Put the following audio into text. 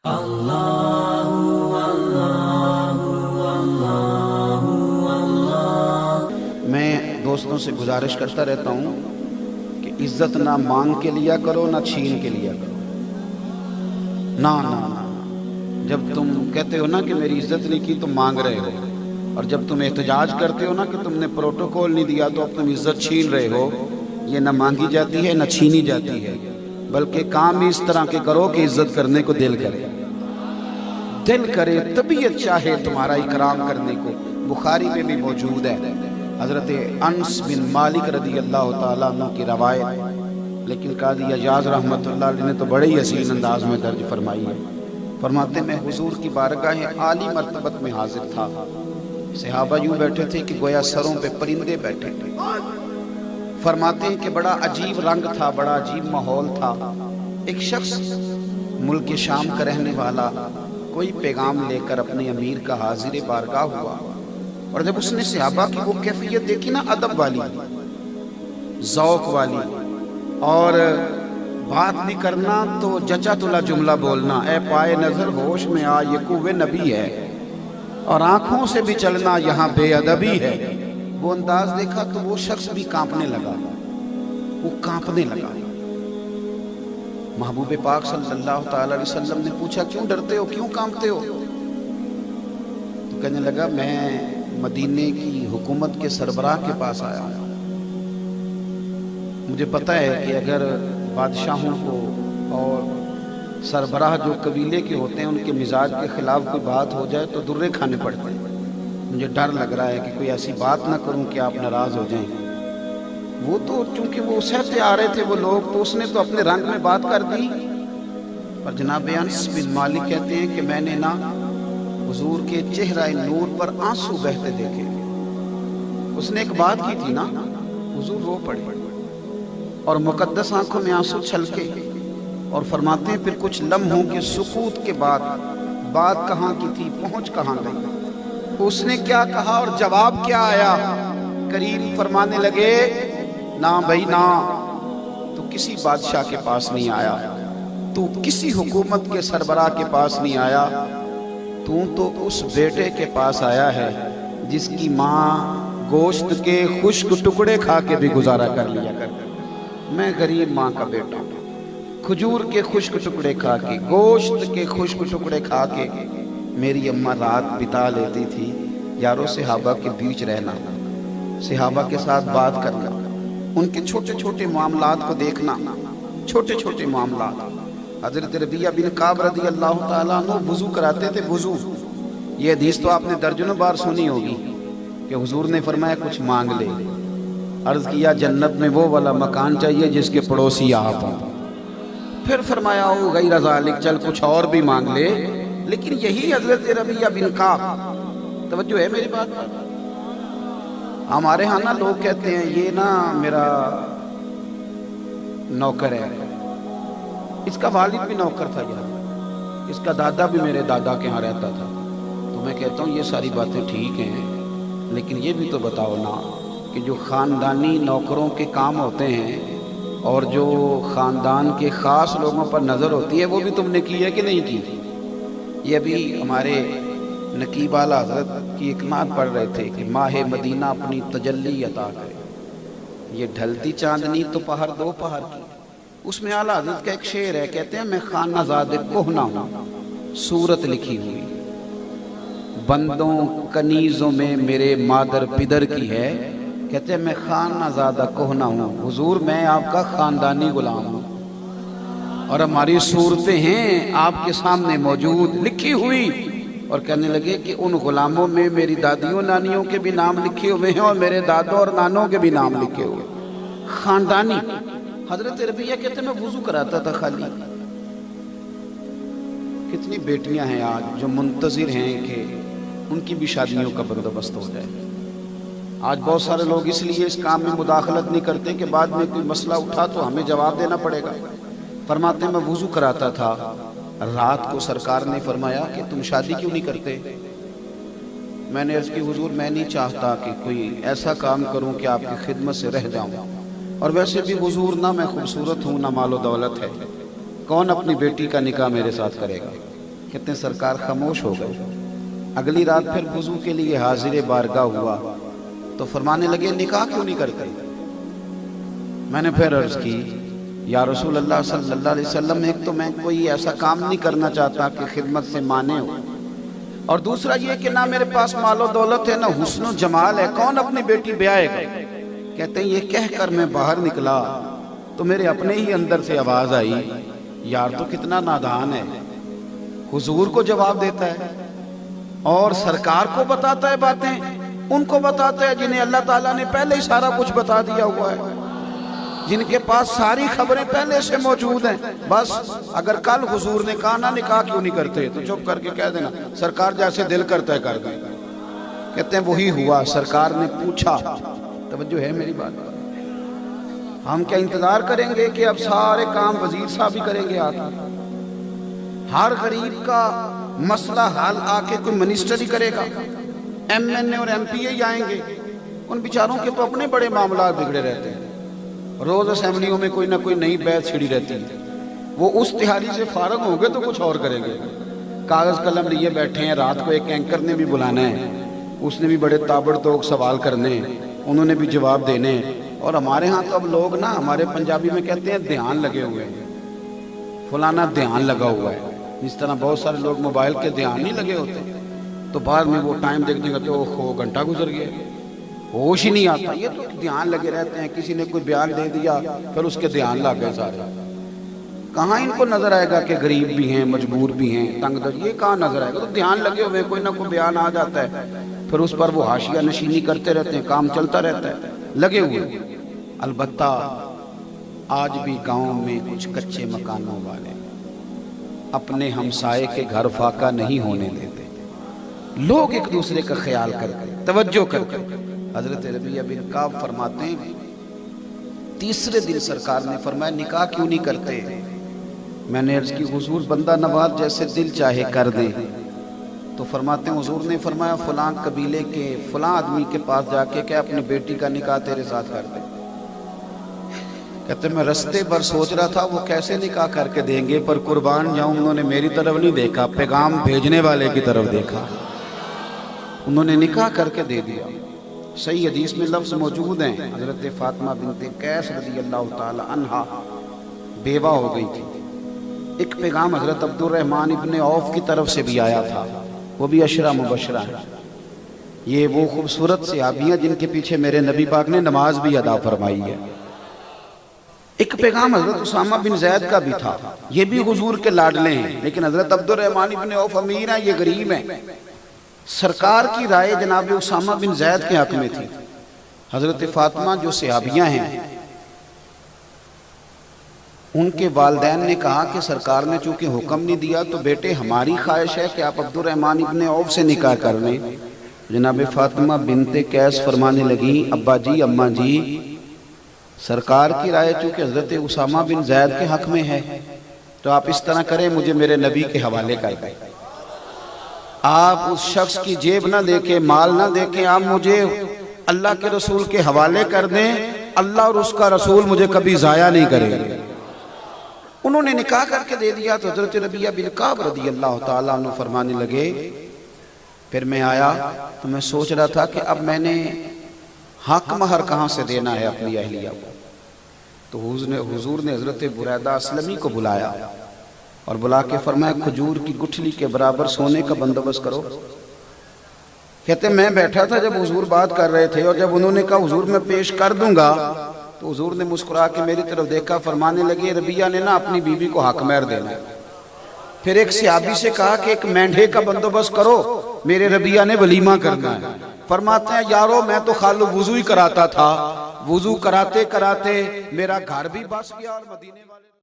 میں دوستوں سے گزارش کرتا رہتا ہوں کہ عزت نہ مانگ کے لیا کرو نہ چھین کے لیا کرو. نہ جب تم کہتے ہو نا کہ میری عزت نہیں کی تم مانگ رہے ہو، اور جب تم احتجاج کرتے ہو نا کہ تم نے پروٹوکول نہیں دیا تو اب تم عزت چھین رہے ہو. یہ نہ مانگی جاتی ہے نہ چھینی جاتی ہے، بلکہ کام اس طرح کے کرو کہ عزت کرنے کو دل کرے، دل کرے، طبیعت چاہے تمہارا اکرام کرنے کو. بخاری میں بھی موجود ہے حضرت انس بن مالک رضی اللہ تعالیٰ عنہ کی روایت، لیکن قاضی اجاز رحمۃ اللہ علیہ نے تو بڑے ہی حسین انداز میں درج فرمائی ہے. فرماتے میں حضور کی بارگاہ عالی مرتبت میں حاضر تھا. صحابہ یوں بیٹھے تھے کہ گویا سروں پہ پرندے بیٹھے تھے. فرماتے ہیں کہ بڑا عجیب رنگ تھا، بڑا عجیب ماحول تھا. ایک شخص ملک شام کا رہنے والا کوئی پیغام لے کر اپنے امیر کا حاضر بارگاہ ہوا، اور جب اس نے صحابہ کی وہ کیفیت دیکھی نا، ادب والی، ذوق والی، اور بات بھی کرنا تو جچا تلا جملہ بولنا، اے پائے نظر ہوش میں آ یہ کوہ نبی ہے، اور آنکھوں سے بھی چلنا یہاں بے ادبی ہے. وہ انداز دیکھا تو وہ شخص بھی کانپنے لگا، وہ کانپنے لگا. محبوب پاک صلی اللہ تعالی علیہ وسلم نے پوچھا کیوں ڈرتے ہو، کیوں کانپتے ہو؟ تو کہنے لگا میں مدینے کی حکومت کے سربراہ کے پاس آیا ہوں. مجھے پتہ ہے کہ اگر بادشاہوں کو اور سربراہ جو قبیلے کے ہوتے ہیں ان کے مزاج کے خلاف کوئی بات ہو جائے تو درے کھانے پڑتے ہیں. مجھے ڈر لگ رہا ہے کہ کوئی ایسی بات نہ کروں کہ آپ ناراض ہو جائیں. وہ تو چونکہ وہ سہتے آ رہے تھے وہ لوگ، تو اس نے تو اپنے رنگ میں بات کر دی. پر جناب انس بن مالک کہتے ہیں کہ میں نے نا حضور کے چہرہ نور پر آنسو بہتے دیکھے. اس نے ایک بات کی تھی نا، حضور رو پڑے اور مقدس آنکھوں میں آنسو چھلکے، اور فرماتے ہیں پھر کچھ لمحوں کے سکوت کے بعد بات کہاں کی تھی پہنچ کہاں گئی. اس نے کیا کہا اور جواب کیا آیا؟ کریم فرمانے لگے نہ بھائی نہ، تو کسی بادشاہ کے پاس نہیں آیا، تو کسی حکومت کے سربراہ کے پاس نہیں آیا، تو اس بیٹے کے پاس آیا ہے جس کی ماں گوشت کے خشک ٹکڑے کھا کے بھی گزارا کر لیا کرتی. میں غریب ماں کا بیٹا ہوں، کھجور کے خشک ٹکڑے کھا کے، گوشت کے خشک ٹکڑے کھا کے میری اماں رات بتا لیتی تھی. یارو صحابہ کے بیچ رہنا، صحابہ کے ساتھ بات کرنا، ان کے چھوٹے چھوٹے معاملات کو دیکھنا، چھوٹے چھوٹے معاملات. حضرت ربیعہ بن کعب رضی اللہ تعالیٰ عنہ وضو کراتے تھے. وضو، یہ حدیث تو آپ نے درجنوں بار سنی ہوگی کہ حضور نے فرمایا کچھ مانگ لے. عرض کیا جنت میں وہ والا مکان چاہیے جس کے پڑوسی آپ ہوں. پھر فرمایا او غیر ذالک، چل کچھ اور بھی مانگ لے. لیکن یہی حضرت ربیعہ بن کعب، توجہ ہے میری بات پر. ہمارے ہاں نا لوگ کہتے ہیں یہ نا میرا نوکر ہے، اس کا والد بھی نوکر تھا یار، اس کا دادا بھی میرے دادا کے ہاں رہتا تھا. تو میں کہتا ہوں یہ ساری باتیں ٹھیک ہیں، لیکن یہ بھی تو بتاؤ نا کہ جو خاندانی نوکروں کے کام ہوتے ہیں اور جو خاندان کے خاص لوگوں پر نظر ہوتی ہے وہ بھی تم نے کی ہے کہ نہیں کی؟ یہ ابھی ہمارے نقیب اعلیٰ حضرت کی ایک نعت پڑھ رہے تھے کہ ماہ مدینہ اپنی تجلی عطا کرے، یہ ڈھلتی چاندنی تو پہر دو پہر کی. اس میں اعلیٰ حضرت کا ایک شعر ہے، کہتے ہیں میں خانہ زاد کہنہ ہوں، صورت لکھی ہوئی بندوں کنیزوں میں میرے مادر پدر کی ہے. کہتے ہیں میں خانہ زادہ کہنہ ہوں، حضور میں آپ کا خاندانی غلام ہوں، اور ہماری صورتیں ہیں آپ کے سامنے موجود لکھی ہوئی. اور کہنے لگے کہ ان غلاموں میں میری دادیوں نانیوں کے بھی نام لکھے ہوئے ہیں اور میرے دادوں اور نانوں کے بھی نام لکھے ہوئے، خاندانی. حضرت ربیعہ کہتے ہیں میں وضو کراتا تھا خالی. کتنی بیٹیاں ہیں آج جو منتظر ہیں کہ ان کی بھی شادیوں کا بندوبست ہو جائے. آج بہت سارے لوگ اس لیے اس کام میں مداخلت نہیں کرتے کہ بعد میں کوئی مسئلہ اٹھا تو ہمیں جواب دینا پڑے گا. فرماتے ہیں میں وضو کراتا تھا، رات کو سرکار نے فرمایا کہ تم شادی کیوں نہیں کرتے؟ میں نے عرض کی حضور میں نہیں چاہتا کہ کوئی ایسا کام کروں کہ آپ کی خدمت سے رہ جاؤں، اور ویسے بھی حضور نہ میں خوبصورت ہوں نہ مال و دولت ہے، کون اپنی بیٹی کا نکاح میرے ساتھ کرے گا؟ کہتے ہیں سرکار خاموش ہو گئے۔ اگلی رات پھر وضو کے لیے حاضر بارگاہ ہوا تو فرمانے لگے نکاح کیوں نہیں کرتے؟ میں نے پھر عرض کی یا رسول اللہ صلی اللہ علیہ وسلم، ایک تو میں کوئی ایسا کام نہیں کرنا چاہتا کہ خدمت سے مانے ہو، اور دوسرا یہ کہ نہ میرے پاس مال و دولت ہے، نہ حسن و جمال ہے، کون اپنی بیٹی بیائے گا؟ کہتے ہیں یہ کہہ کر میں باہر نکلا تو میرے اپنے ہی اندر سے آواز آئی، یار تو کتنا نادان ہے، حضور کو جواب دیتا ہے اور سرکار کو بتاتا ہے باتیں، ان کو بتاتا ہے جنہیں اللہ تعالیٰ نے پہلے ہی سارا کچھ بتا دیا ہوا ہے، جن کے پاس ساری خبریں پہلے سے موجود ہیں۔ بس اگر کل حضور نے کہا نہ نکاح کیوں نہیں کرتے تو چپ کر کے کہہ دینا سرکار جیسے دل کرتا ہے کر دیں۔ کہتے ہیں وہی ہوا، سرکار نے پوچھا، توجہ ہے میری بات، ہم کیا انتظار کریں گے کہ اب سارے کام وزیر صاحب ہی کریں گے؟ آتا ہر غریب کا مسئلہ حل آ کے کوئی منسٹر ہی کرے گا؟ ایم این اے اور ایم پی اے آئیں گے، ان بیچاروں کے تو اپنے بڑے معاملات بگڑے رہتے ہیں، روز اسمبلیوں میں کوئی نہ کوئی نئی بیعت چھڑی رہتی ہے، وہ اس تہاری سے فارغ ہوں گے تو کچھ اور کریں گے، کاغذ قلم لیے بیٹھے ہیں، رات کو ایک اینکر نے بھی بلانا ہے، اس نے بھی بڑے تابڑ توق سوال کرنے، انہوں نے بھی جواب دینے، اور ہمارے ہاں تو اب لوگ نا، ہمارے پنجابی میں کہتے ہیں دھیان لگے ہوئے ہیں، فلانا دھیان لگا ہوا ہے، اس طرح بہت سارے لوگ موبائل کے دھیان نہیں لگے ہوتے، تو بعد میں وہ ٹائم دیکھنے کا تو اوہ گھنٹہ گزر گیا، ہوش ہی نہیں آتا، یہ تو دھیان لگے رہتے ہیں، کسی نے کوئی بیان دے دیا پھر اس کے دھیان لگ گئے سارے۔ کہاں ان کو نظر آئے گا کہ غریب بھی ہیں، مجبور بھی ہیں، تنگ دست، یہ کہاں نظر آئے گا؟ تو دھیان لگے ہوئے کوئی نہ کوئی بیان آ جاتا ہے، پھر اس پر وہ حاشیہ نشینی کرتے رہتے ہیں، کام چلتا رہتا ہے، لگے ہوئے۔ البتہ آج بھی گاؤں میں کچھ کچے مکانوں والے اپنے ہمسائے کے گھر فاقہ نہیں ہونے دیتے، لوگ ایک دوسرے کا خیال کرتے، توجہ کرتے۔ حضرت ربیعہ بن کعب فرماتے ہیں تیسرے دن سرکار نے فرمایا نکاح کیوں نہیں کرتے؟ میں نے عرض کی حضور بندہ نواز جیسے دل چاہے کر دیں، تو فرماتے ہیں حضور نے فرمایا فلاں قبیلے کے فلاں آدمی کے پاس جا کے کہ اپنی بیٹی کا نکاح تیرے ساتھ کر دیں۔ کہتے میں رستے پر سوچ رہا تھا وہ کیسے نکاح کر کے دیں گے، پر قربان جاؤں انہوں نے میری طرف نہیں دیکھا، پیغام بھیجنے والے کی طرف دیکھا، انہوں نے نکاح کر کے دے دیا۔ صحیح حدیث میں لفظ موجود ہیں، حضرت فاطمہ بنت قیس رضی اللہ تعالی عنہا بیوہ ہو گئی تھی، ایک پیغام حضرت عبد الرحمن ابن عوف کی طرف سے بھی آیا تھا، وہ بھی عشرہ مبشرہ ہیں، یہ وہ خوبصورت صحابیاں جن کے پیچھے میرے نبی پاک نے نماز بھی ادا فرمائی ہے۔ ایک پیغام حضرت اسامہ بن زید کا بھی تھا، یہ بھی حضور کے لاڈلے ہیں، لیکن حضرت عبد الرحمن ابن عوف امیر ہیں، یہ غریب ہیں۔ سرکار کی رائے جناب اسامہ بن زید کے حق میں تھی۔ حضرت فاطمہ جو صحابیاں ہیں ان کے والدین نے کہا کہ سرکار نے چونکہ حکم نہیں دیا تو بیٹے ہماری خواہش ہے کہ آپ عبد الرحمن ابن عوف سے نکاح کر لیں۔ جناب فاطمہ بنت قیس فرمانے لگیں ابا جی اماں جی سرکار کی رائے چونکہ حضرت اسامہ بن زید کے حق میں ہے تو آپ اس طرح کریں مجھے میرے نبی کے حوالے کر دیں، آپ اس شخص کی جیب نہ دیکھیں، مال نہ دیکھیں، آپ مجھے اللہ کے رسول کے حوالے کر دیں، اللہ اور اس کا رسول مجھے کبھی ضائع نہیں کریں گے۔ انہوں نے نکاح کر کے دے دیا تو حضرت ربیعہ بن کعب رضی اللہ تعالیٰ عنہ فرمانے لگے پھر میں آیا تو میں سوچ رہا تھا کہ اب میں نے حق مہر کہاں سے دینا ہے اپنی اہلیہ کو، تو حضور نے حضرت بریدہ اسلمی کو بلایا اور بلا کے فرمایا کھجور کی گٹھلی کے برابر سونے کا بندوبست کرو۔ کہتے میں بیٹھا تھا جب حضور بات کر رہے تھے اور جب انہوں نے کہا حضور میں پیش کر دوں گا تو حضور نے مسکرا کے میری طرف دیکھا، فرمانے لگے ربیعہ نے نا اپنی بیوی کو حق مہر دینا ہے۔ پھر ایک صحابی سے کہا کہ ایک مینڈھے کا بندوبست کرو، میرے ربیعہ نے ولیمہ کرنا ہے۔ فرماتے ہیں یارو میں تو خالو وضو ہی کراتا تھا، وضو کراتے کراتے میرا گھر بھی بس گیا اور مدینے والے